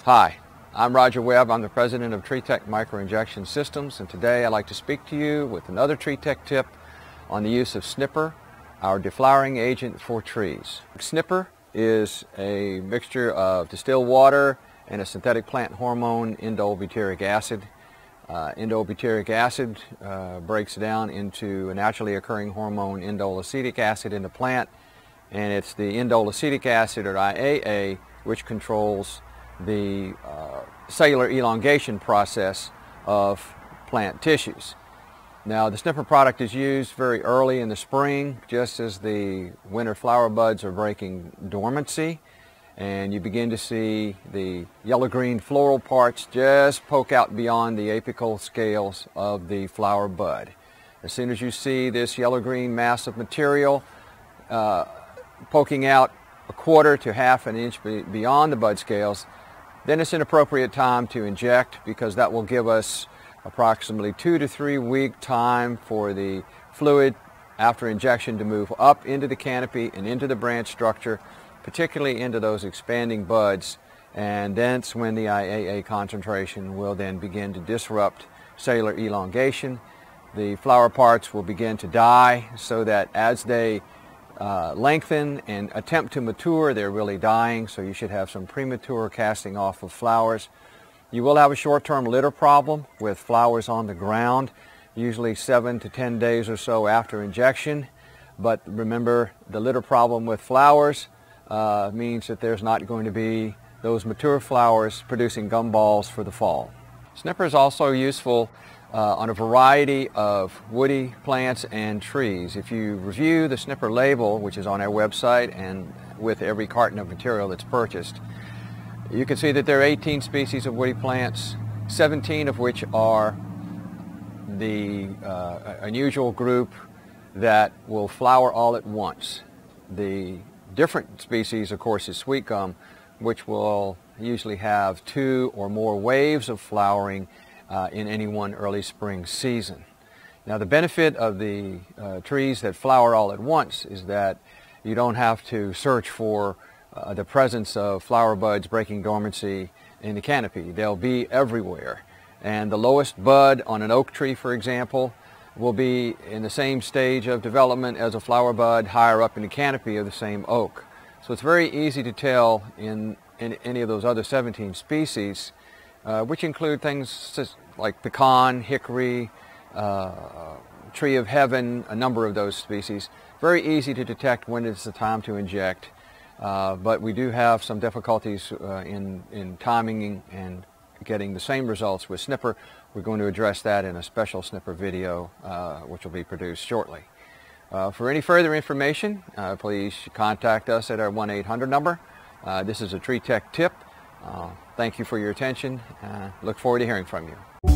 Hi, I'm Roger Webb. I'm the president of TreeTech Microinjection Systems, and today I'd like to speak to you with another TreeTech tip on the use of Snipper, our deflowering agent for trees. Snipper is a mixture of distilled water and a synthetic plant hormone, indole-butyric acid. Indole-butyric acid breaks down into a naturally occurring hormone, indole-acetic acid, in the plant, and it's the indole-acetic acid, or IAA, which controls the cellular elongation process of plant tissues. Now, the Snipper product is used very early in the spring, just as the winter flower buds are breaking dormancy, and you begin to see the yellow-green floral parts just poke out beyond the apical scales of the flower bud. As soon as you see this yellow-green mass of material poking out a quarter to half an inch beyond the bud scales, then it's an appropriate time to inject, because that will give us approximately 2 to 3 week time for the fluid after injection to move up into the canopy and into the branch structure, particularly into those expanding buds, and that's when the IAA concentration will then begin to disrupt cellular elongation. The flower parts will begin to die, so that as they lengthen and attempt to mature, they're really dying, so you should have some premature casting off of flowers. You will have a short-term litter problem with flowers on the ground, usually 7 to 10 days or so after injection. But remember, the litter problem with flowers means that there's not going to be those mature flowers producing gumballs for the fall. Snipper is also useful on a variety of woody plants and trees. If you review the Snipper label, which is on our website and with every carton of material that's purchased, you can see that there are 18 species of woody plants, 17 of which are the unusual group that will flower all at once. The different species, of course, is sweet gum, which will usually have 2 or more waves of flowering in any one early spring season. Now, the benefit of the trees that flower all at once is that you don't have to search for the presence of flower buds breaking dormancy in the canopy. They'll be everywhere. And the lowest bud on an oak tree, for example, will be in the same stage of development as a flower bud higher up in the canopy of the same oak. So it's very easy to tell in any of those other 17 species, which include things like pecan, hickory, tree of heaven, a number of those species. Very easy to detect when it's the time to inject, but we do have some difficulties in timing and getting the same results with Snipper. We're going to address that in a special Snipper video, which will be produced shortly. For any further information, please contact us at our 1-800 number. This is a TreeTech tip. Thank you for your attention. Look forward to hearing from you.